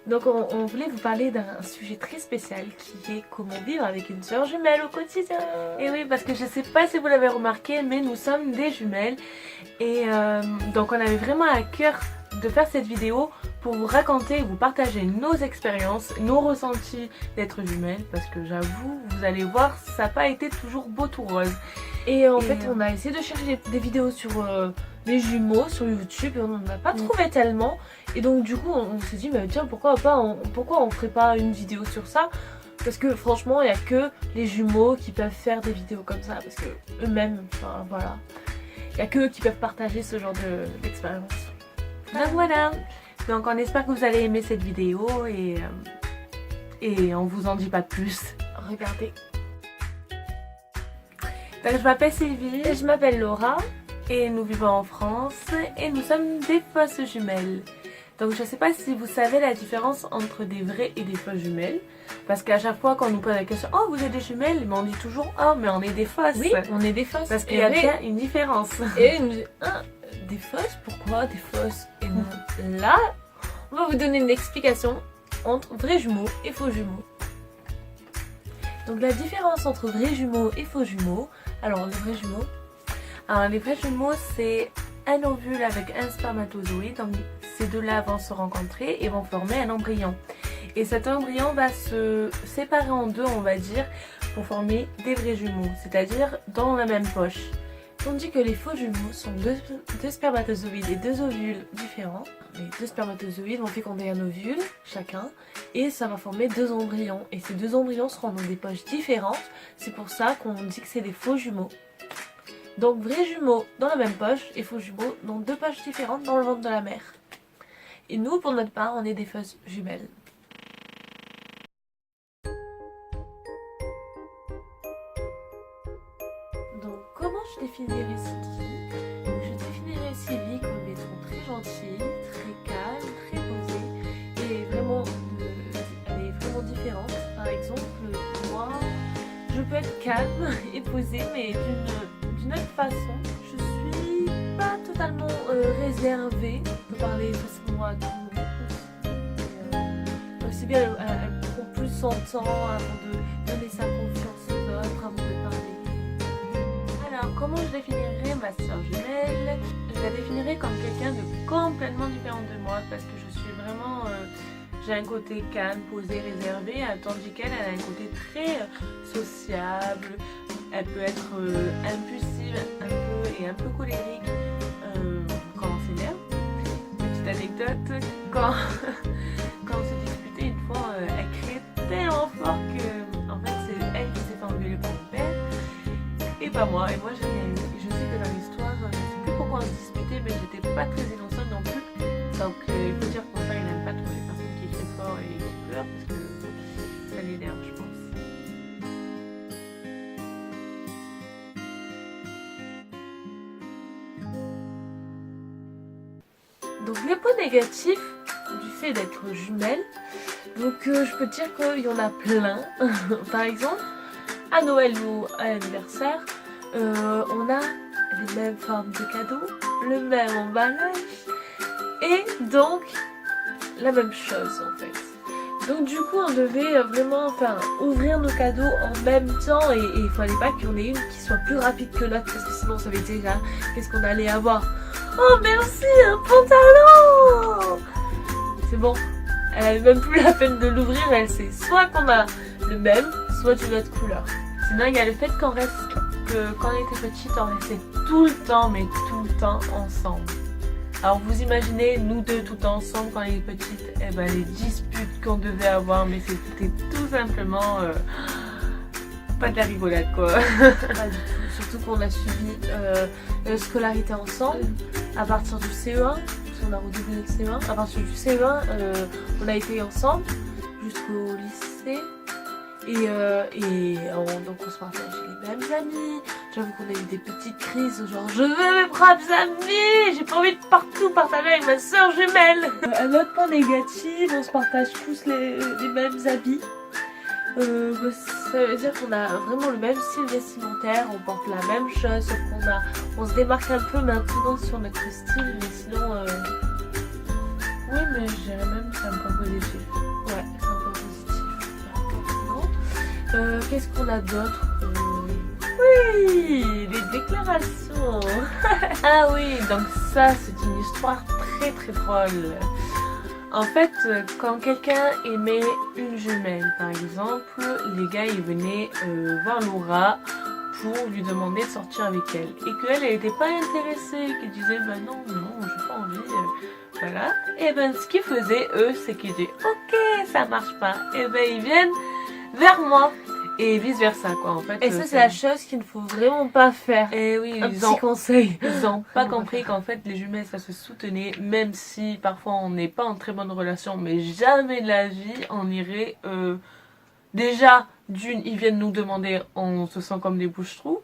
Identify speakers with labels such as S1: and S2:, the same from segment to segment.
S1: Donc on voulait vous parler d'un sujet très spécial qui est comment vivre avec une sœur jumelle au quotidien. Et oui, parce que je sais pas si vous l'avez remarqué, mais nous sommes des jumelles. Et donc on avait vraiment à cœur de faire cette vidéo pour vous raconter et vous partager nos expériences, nos ressentis d'être jumelles. Parce que j'avoue, vous allez voir, ça n'a pas été toujours beau tout rose. Et en fait, on a essayé de chercher des vidéos sur les jumeaux sur YouTube et on n'en a pas trouvé tellement. Et donc du coup, on s'est dit, mais tiens, pourquoi on ferait pas une vidéo sur ça? Parce que franchement, il n'y a que les jumeaux qui peuvent faire des vidéos comme ça. Parce que eux-mêmes, enfin voilà, il n'y a que eux qui peuvent partager ce genre d'expérience. Donc voilà. Donc on espère que vous allez aimer cette vidéo et on vous en dit pas plus. Regardez. Donc je m'appelle Sylvie. Et je m'appelle Laura. Et nous vivons en France et nous sommes des fausses jumelles. Donc je ne sais pas si vous savez la différence entre des vraies et des fausses jumelles. Parce qu'à chaque fois quand on nous pose la question, oh vous êtes des jumelles, mais on dit toujours, oh mais on est des fausses.
S2: Oui, on est des fausses.
S1: Parce qu'il y a bien une différence.
S2: Et des fausses, pourquoi des fausses? Et là, on va vous donner une explication entre vrais jumeaux et faux jumeaux.
S1: Donc la différence entre vrais jumeaux et faux jumeaux. Alors les vrais jumeaux. Alors les vrais jumeaux, c'est un ovule avec un spermatozoïde. Donc ces deux-là vont se rencontrer et vont former un embryon. Et cet embryon va se séparer en deux, on va dire, pour former des vrais jumeaux, c'est-à-dire dans la même poche. Tandis que les faux jumeaux sont deux spermatozoïdes et deux ovules différents. Les deux spermatozoïdes vont féconder un ovule chacun et ça va former deux embryons. Et ces deux embryons seront dans des poches différentes. C'est pour ça qu'on dit que c'est des faux jumeaux. Donc vrais jumeaux dans la même poche et faux jumeaux dans deux poches différentes dans le ventre de la mère. Et nous, pour notre part, on est des fausses jumelles. Donc comment je définirais Sylvie? Je définirais Sylvie comme étant très gentille, très calme, très posée et vraiment, elle est vraiment différente. Par exemple, moi, je peux être calme et posée mais d'une autre façon. Je suis pas totalement réservée. Je peux parler facilement à tout le monde. Aussi bien, elle prend plus son temps avant de donner sa confiance aux autres, avant de parler. Alors, comment je définirais ma soeur jumelle? Je la définirais comme quelqu'un de complètement différent de moi parce que je suis vraiment... j'ai un côté calme, posé, réservé, tandis qu'elle a un côté très sociable. Elle peut être impulsive un peu colérique quand on s'énerve. Petite anecdote, quand on s'est disputé une fois, elle criait tellement fort que en fait c'est elle qui s'est fait engueuler par mon père et pas moi. Et moi j'ai rien eu. Et je sais que dans l'histoire, je sais plus pourquoi on se disputait, mais j'étais pas très innocente non plus. Donc il faut dire que mon père il n'aime pas trop les personnes qui crient fort et qui pleurent parce que ça l'énerve, je pense. Donc les points négatifs du fait d'être jumelle, donc je peux dire qu'il y en a plein. Par exemple, à Noël ou à l'anniversaire, on a les mêmes formes de cadeaux, le même emballage et donc la même chose en fait. Donc du coup on devait vraiment ouvrir nos cadeaux en même temps et il fallait pas qu'il y en ait une qui soit plus rapide que l'autre parce que sinon ça veut dire qu'est-ce qu'on allait avoir. Oh merci, un pantalon! C'est bon, elle a même plus la peine de l'ouvrir, elle sait soit qu'on a le même, soit une autre couleur. Sinon il y a le fait qu'on reste, que quand on était petite on restait tout le temps, mais tout le temps ensemble. Alors vous imaginez nous deux tout ensemble quand on était petites, et ben les disputes qu'on devait avoir, mais c'était tout simplement pas de la rigolade quoi. Pas du tout. Surtout qu'on a suivi la scolarité ensemble à partir du CE1, parce qu'on a redoublé le CE1. À partir du CE1, on a été ensemble jusqu'au lycée. Donc on se partageait les mêmes amis. J'avoue qu'on a eu des petites crises, genre je veux mes propres amis, j'ai pas envie de partout partager avec ma soeur jumelle. Un autre point négatif, on se partage tous les mêmes habits. Ça veut dire qu'on a vraiment le même style vestimentaire, on porte la même chose, sauf on se démarque un peu maintenant sur notre style, mais sinon Oui, mais je dirais même que c'est un point positif. Ouais, c'est un point positif. Non. Qu'est-ce qu'on a d'autre? Oui, les déclarations. Ah oui, donc ça, c'est une histoire très très drôle. En fait, quand quelqu'un aimait une jumelle, par exemple, les gars ils venaient voir Laura pour lui demander de sortir avec elle. Et qu'elle n'était pas intéressée, qu'elle disait bah non, j'ai pas envie. Voilà. Et ben ce qu'ils faisaient, eux, c'est qu'ils disaient ok, ça marche pas. Et ben ils viennent vers moi. Et vice versa quoi en fait.
S2: Et ça c'est la chose qu'il ne faut vraiment pas faire.
S1: Et oui,
S2: un petit conseil.
S1: Ils n'ont pas compris qu'en fait les jumelles ça se soutenait, même si parfois on n'est pas en très bonne relation, mais jamais de la vie on irait déjà d'une ils viennent nous demander, on se sent comme des bouches-trous,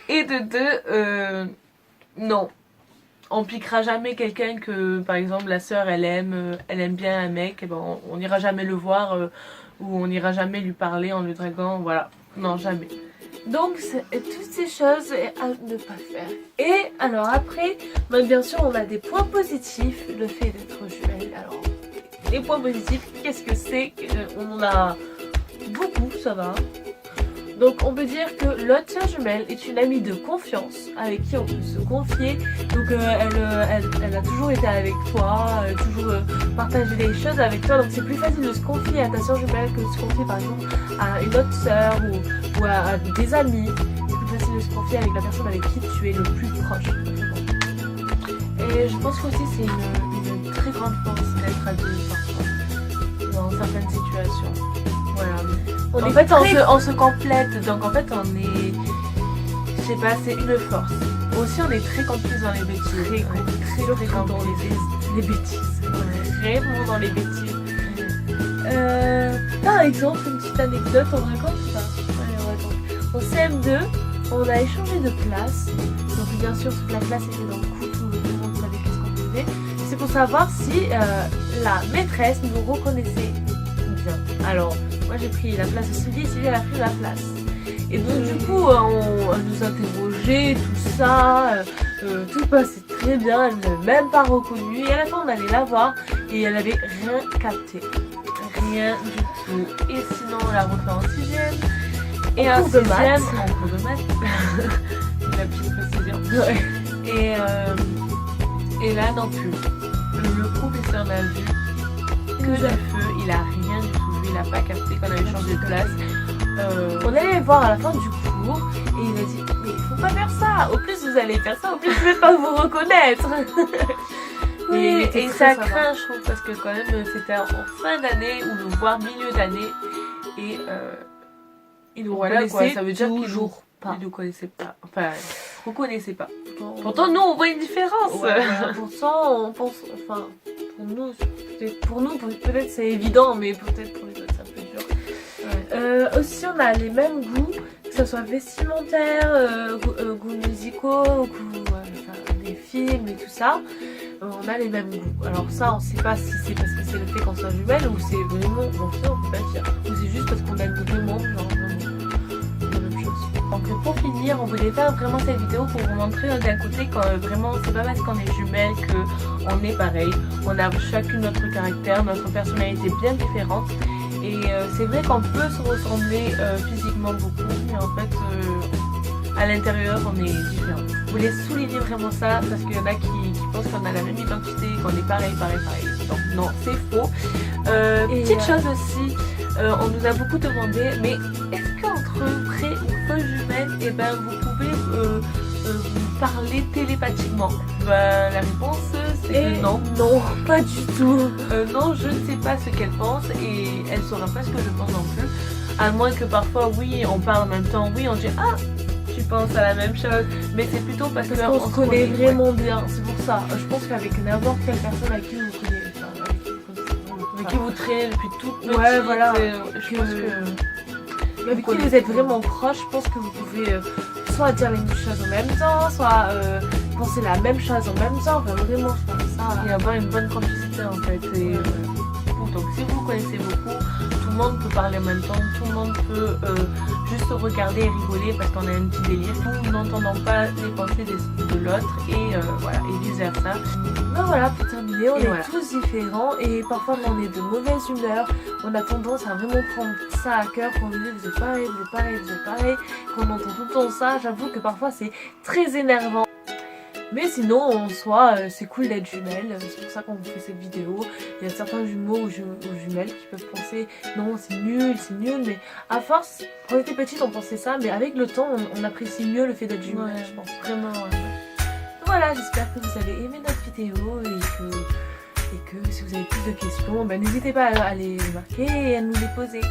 S1: et de deux non. On piquera jamais quelqu'un que par exemple la sœur elle aime bien un mec, et ben on n'ira jamais le voir ou on n'ira jamais lui parler en le draguant, voilà. Non, jamais.
S2: Donc, toutes ces choses à ne pas faire. Et alors après, bien sûr, on a des points positifs, le fait d'être jumelle. Alors, les points positifs, qu'est-ce que c'est? On en a beaucoup, ça va. Donc, on peut dire que l'autre sœur jumelle est une amie de confiance avec qui on peut se confier. Donc, elle a toujours été avec toi, toujours partagé des choses avec toi. Donc, c'est plus facile de se confier à ta sœur jumelle que de se confier par exemple à une autre sœur ou à des amis. C'est plus facile de se confier avec la personne avec qui tu es le plus proche. Et je pense qu'aussi c'est une très grande force d'être adulte parfois dans certaines situations.
S1: Voilà.
S2: En
S1: fait, on se complète, donc en fait, on est. Je sais pas, c'est une force. Aussi, on est très complices dans les bêtises. Très complices dans les bêtises. Vraiment dans les bêtises.
S2: Par exemple, une petite anecdote, on raconte ça. Allez, on raconte. En CM2, on a échangé de classe. Donc, bien sûr, toute la classe était dans le coup, tout le monde savait qu'est-ce qu'on faisait. C'est pour savoir si la maîtresse nous reconnaissait bien. Alors, moi j'ai pris la place de Sylvie et Sylvie elle a pris la place. Et donc du coup on nous interrogeait, tout ça, tout passait très bien, elle ne m'a même pas reconnue. Et à la fin on allait la voir et elle avait rien capté. Rien du tout. Et sinon on l'a refait en 6ème. Et en 6ème, en cours de maths.
S1: La petite précision. Ouais. Et là non plus. Le professeur n'a vu que du feu, il a rien du tout. Il n'a pas capté qu'on avait changé de place.
S2: On allait le voir à la fin du cours et il a dit mais il faut pas faire ça. Au plus vous allez faire ça, au plus je vais pas vous reconnaître.
S1: Oui, et ça craint je trouve parce que quand même c'était en fin d'année ou voire milieu d'année et il nous reconnaissait ça veut dire
S2: toujours pas.
S1: Il nous connaissait pas. Enfin, reconnaissait pas. Pourtant nous on voit une différence.
S2: Ouais, pourtant on pense, enfin pour nous peut-être c'est évident, mais peut-être pour les autres c'est un peu dur. Ouais. Aussi on a les mêmes goûts, que ce soit vestimentaire, goûts musicaux, goûts des films et tout ça. On a les mêmes goûts. Alors ça on sait pas si c'est parce que c'est le fait qu'on soit jumelles ou c'est vraiment, bon ça on peut pas dire. Ou c'est juste parce qu'on aime vraiment genre la même chose.
S1: Donc pour finir, on voulait faire vraiment cette vidéo pour vous montrer d'un côté que vraiment c'est pas parce qu'on est jumelles qu'on est pareil. On a chacune notre caractère, notre personnalité bien différente. Et c'est vrai qu'on peut se ressembler physiquement beaucoup, mais en fait à l'intérieur on est différents. Je voulais souligner vraiment ça parce qu'il y en a qui pensent qu'on a la même identité, qu'on est pareil. Donc non, c'est faux. Petite chose aussi, on nous a beaucoup demandé, mais est-ce qu'entre vraies ou fausses jumelles, et ben vous pouvez vous parler télépathiquement? Ben, la réponse c'est que non.
S2: Non, pas du tout.
S1: Non, je ne sais pas ce qu'elle pense et elle saura pas ce que je pense non plus. À moins que parfois, oui, on parle en même temps, oui, on dit ah, tu penses à la même chose, mais c'est plutôt parce
S2: qu'on se connaît vraiment bien. C'est pour ça. Je pense qu'avec n'importe quelle personne à qui vous connaissez,
S1: avec qui vous traînez depuis toute petite.
S2: Ouais, voilà.
S1: Je pense que
S2: avec qui vous êtes vraiment proche, je pense que vous pouvez soit dire les mêmes choses en même temps, soit penser la même chose en même temps. Enfin, vraiment, je pense ça.
S1: Et avoir une bonne complicité en fait. Et beaucoup. Donc si vous connaissez beaucoup, tout le monde peut parler en même temps, tout le monde peut juste regarder et rigoler parce qu'on a un petit délire, tout n'entendant pas les pensées de l'autre et voilà, et vice versa. Ben voilà, pour terminer, on est tous différents et parfois quand on est de mauvaise humeur, on a tendance à vraiment prendre ça à cœur, quand on dit vous êtes pareil, vous êtes pareil, vous êtes pareil, quand on entend tout le temps ça, j'avoue que parfois c'est très énervant. Mais sinon, en soi, c'est cool d'être jumelles, c'est pour ça qu'on fait cette vidéo. Il y a certains jumeaux ou jumelles qui peuvent penser non c'est nul, mais à force, quand on était petite on pensait ça, mais avec le temps on apprécie mieux le fait d'être jumelles, je pense vraiment. Donc voilà, j'espère que vous avez aimé notre vidéo et que si vous avez plus de questions, ben, n'hésitez pas à les marquer et à nous les poser.